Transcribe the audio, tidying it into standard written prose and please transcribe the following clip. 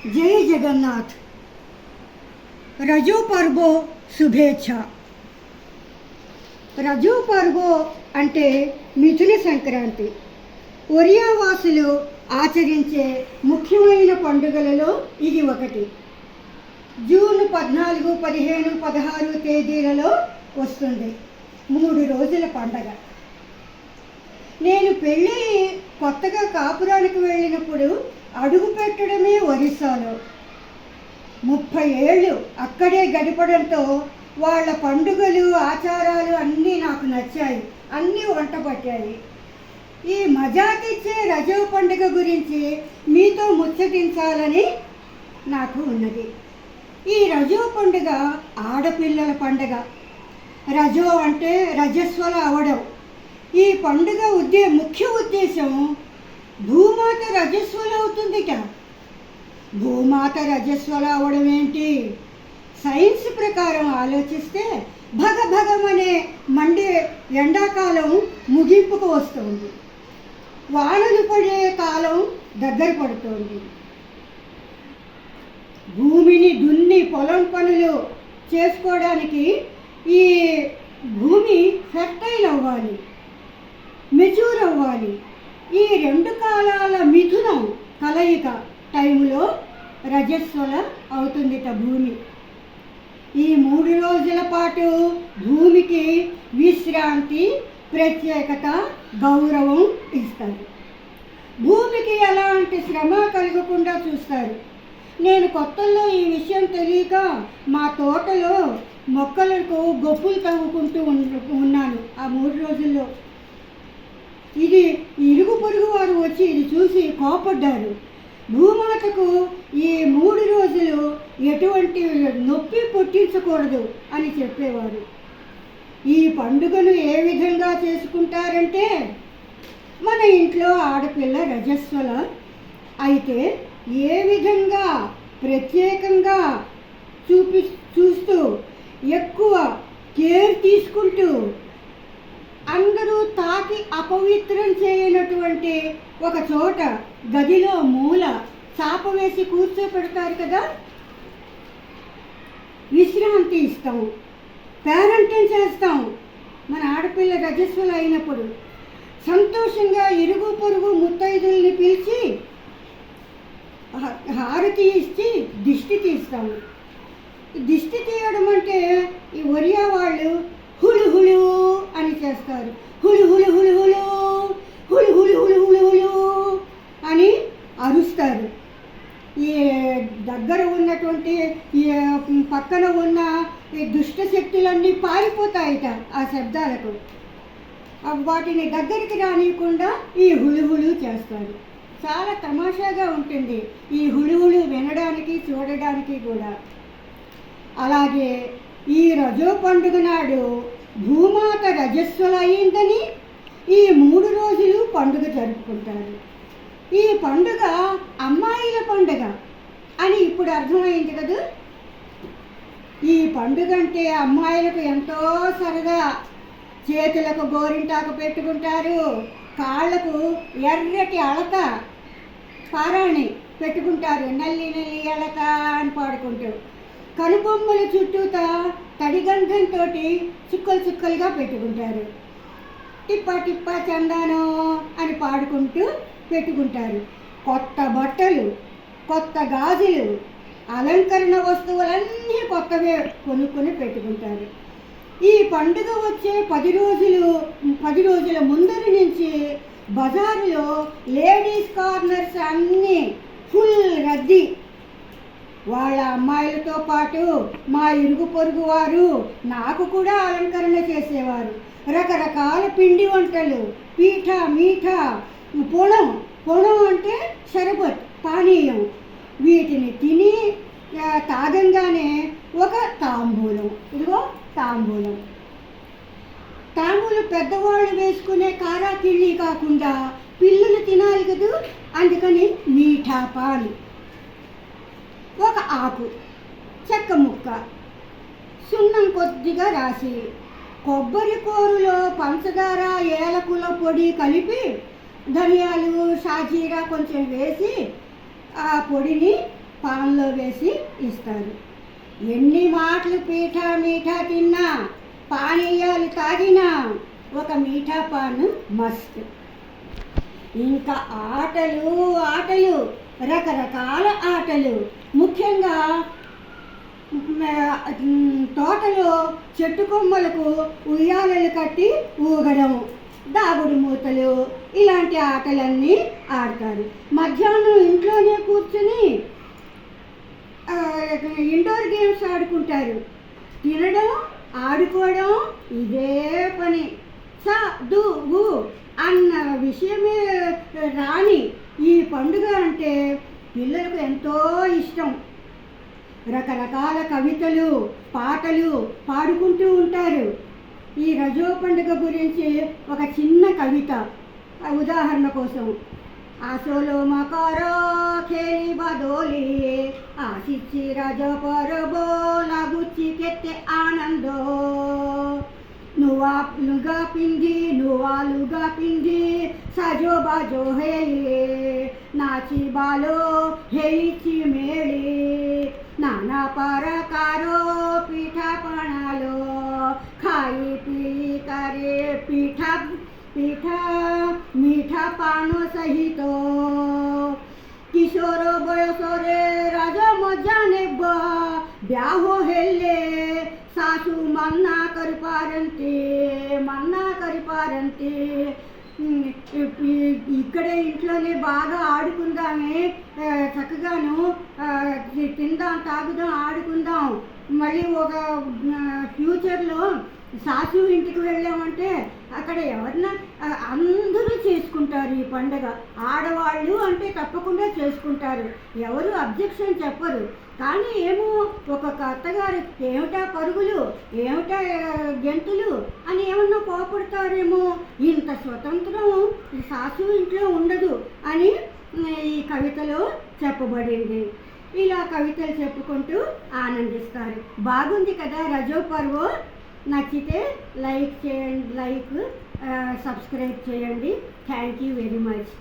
जय जगन्नाथ। रजो पर्वो शुभेच्छा। రజో పర్వో అంటే మిథున సంక్రాంతి. ఒరియా వాసులు ఆచరించే ముఖ్యమైన పండుగలలో ఇది ఒకటి. జూన్ 14, 15, 16 తేదీలలో వస్తుంది. 3 రోజుల పండగ. నేను పెళ్ళి కొత్తగా కాపురానికి వెళ్ళినప్పుడు అడుగు పెట్టడమే ఒరిస్సాలో. 30 ఏళ్ళు అక్కడే గడపడంతో వాళ్ళ పండుగలు ఆచారాలు అన్నీ నాకు నచ్చాయి, అన్నీ వంట పట్టాయి. ఈ మజాకిచ్చే రజో పండుగ గురించి మీతో ముచ్చటించాలని నాకు ఉన్నది. ఈ రజో పండుగ ఆడపిల్లల పండుగ. రజో అంటే రజస్వల అవడం. ఈ పండుగ ముఖ్య ఉద్దేశం భూమాత రజస్వల అవుతుందిట. భూమాత రజస్వల అవడం ఏంటి? సైన్స్ ప్రకారం ఆలోచిస్తే భగభగమనే మండే ఎండాకాలం ముగింపుకు వస్తుంది. వానలు పడే కాలం దగ్గర పడుతుంది. భూమిని దున్ని పొలం పనులు చేసుకోవడానికి ఈ భూమి ఫెర్టైల్ అవ్వాలి, మెచ్యూర్ అవ్వాలి. ఈ 2 కాలాల మిథునం కలయిక టైంలో రజస్వల అవుతుందిట భూమి. ఈ 3 రోజుల పాటు భూమికి విశ్రాంతి, ప్రత్యేకత, గౌరవం ఇస్తారు. భూమికి ఎలాంటి శ్రమ కలగకుండా చూస్తారు. నేను కొత్తల్లో ఈ విషయం తెలియక మా తోటలో మొక్కలకు గొప్పులు తవ్వుకుంటూ ఉన్నాను ఆ 3 రోజుల్లో. ఇది ఇరుగు పొరుగు వారు వచ్చి ఇది చూసి కోపడ్డారు. భూమాతకు ఈ 3 రోజులు ఎటువంటి నొప్పి పుట్టించకూడదు అని చెప్పేవారు. ఈ పండుగను ఏ విధంగా చేసుకుంటారంటే, మన ఇంట్లో ఆడపిల్ల రజస్వల అయితే ఏ విధంగా ప్రత్యేకంగా చూస్తూ ఎక్కువ కేర్ తీసుకుంటూ అందరూ తాకి అపవిత్రం చేయనటువంటి ఒక చోట గదిలో మూల చాప వేసి కూర్చోపెడతారు కదా, విశ్రాంతి ఇస్తాం, పేరెంటింగ్ చేస్తాం. మన ఆడపిల్ల రజస్వల అయినప్పుడు సంతోషంగా ఇరుగు పొరుగు ముత్తైదుల్ని పిలిచి హారతి ఇచ్చి దిష్టి తీస్తాము. దిష్టి తీయడం అంటే ఈ ఒరియా వాళ్ళు హులు హులు అని చేస్తారు. హులు హులు హులు హులు హులు హులు హులు హులు హులు అని అరుస్తారు. ఈ దగ్గర ఉన్నటువంటి ఈ పక్కన ఉన్న ఈ దుష్ట శక్తులన్నీ పారిపోతాయిట ఆ శబ్దాలకు. వాటిని దగ్గరికి రానియకుండా ఈ హులుహులు చేస్తారు. చాలా తమాషాగా ఉంటుంది ఈ హులుహులు వినడానికి, చూడడానికి కూడా. అలాగే ఈ రజో పండుగ నాడు భూమాత రజస్వల అయిందని ఈ 3 రోజులు పండుగ జరుపుకుంటారు. ఈ పండుగ అమ్మాయిల పండుగ అని ఇప్పుడు అర్థమైంది కదా. ఈ పండుగ అంటే అమ్మాయిలకు ఎంతో సరదా. చేతులకు గోరింటాకు పెట్టుకుంటారు, కాళ్ళకు ఎర్రటి అలక పారాణి పెట్టుకుంటారు, నల్లి నల్లి అలక అని పాడుకుంటూ. కనుబొమ్మల చుట్టూతా తడిగంధంతో చుక్కలు చుక్కలుగా పెట్టుకుంటారు. టిప్ప టిప్ప చందానం అని పాడుకుంటూ పెట్టుకుంటారు. కొత్త బట్టలు, కొత్త గాజులు, అలంకరణ వస్తువులన్నీ కొత్తవే కొనుక్కొని పెట్టుకుంటారు. ఈ పండుగ వచ్చే 10 రోజుల ముందర నుంచి బజారులో లేడీస్ కార్నర్స్ అన్నీ ఫుల్ రద్దీ. వాళ్ళ అమ్మాయిలతో పాటు మా ఇరుగు పొరుగు వారు నాకు కూడా అలంకరణ చేసేవారు. రకరకాల పిండి వంటలు, పీఠ, మీఠా, పొణం అంటే షరబత్, పానీయం. వీటిని తిని తాగంగానే ఒక తాంబూలం. ఇదిగో తాంబూలం. తాంబూలం పెద్దవాళ్ళు వేసుకునే కారా కిళ్ళి కాకుండా పిల్లలు తినాలి కదా, అందుకని మీఠా పాలు, ఒక ఆకు, చెక్క ముక్క, సున్నం కొద్దిగా రాసి, కొబ్బరి కూరలో పంచదార, ఏలకుల పొడి కలిపి, ధనియాలు, షాజీరా కొంచెం వేసి ఆ పొడిని పాన్లో వేసి ఇస్తారు. ఎన్ని మాటలు పీఠా మీఠా తిన్నా, పానీయాలు తాగినా ఒక మీఠా పాన్ మస్ట్. ఇంకా ఆటలు ఆటలు, రకరకాల ఆటలు. ముఖ్యంగా తోటలో చెట్టు కొమ్మలకు ఉయ్యాలలు కట్టి ఊగడం, దాగుడు మూతలు, ఇలాంటి ఆటలన్నీ ఆడతారు. మధ్యాహ్నం ఇంట్లోనే కూర్చుని ఇండోర్ గేమ్స్ ఆడుకుంటారు. తినడం, ఆడుకోవడం ఇదే పని. చదువు అన్న విషయమే రాని ఈ పండుగ అంటే పిల్లలకు ఎంతో ఇష్టం. రకరకాల కవితలు, పాటలు పాడుకుంటూ ఉంటారు. ఈ రజో పండుగ గురించి ఒక చిన్న కవిత ఉదాహరణ కోసం. ఆసోలో మకర খেলি বাদলি, আসিছি রাজা পরব, লাগুচি কেতে আনন্দ। নুয়া লুগা পিন্ধি সাজো বাজো হেয়ে, নাচি বালো হেইছি মেলি, নানা প্রকারো পিঠা পଣାলো, খাই পিই করে পিঠা পিঠা মিঠা পান সহিত। কিশোর বয়সরে রাজা মজা নেব, ব্যাহ হেলে শাশু మన్నా కరిపారంతే. ఇక్కడే ఇంట్లోనే బాగా ఆడుకుందామే, చక్కగాను తిందాం, తాగుదాం, ఆడుకుందాం. మళ్ళీ ఒక ఫ్యూచర్లో సాసు ఇంటికి వెళ్ళామంటే అక్కడ ఎవరన్నా అందరూ చేసుకుంటారు ఈ పండుగ. ఆడవాళ్ళు అంటే తప్పకుండా చేసుకుంటారు, ఎవరు అబ్జెక్షన్ చెప్పరు. కానీ ఏమో ఒక్కొక్క అత్తగారు ఏమిటా పరుగులు, ఏమిటా గెంతులు అని ఏమన్నా కోపడతారేమో, ఇంత స్వతంత్రం సాసు ఇంట్లో ఉండదు అని ఈ కవితలో చెప్పబడింది. ఇలా కవితలు చెప్పుకుంటూ ఆనందిస్తారు. బాగుంది కదా రజో పర్వం. నచ్చితే లైక్ చేయండి, సబ్స్క్రైబ్ చేయండి. Thank you very much.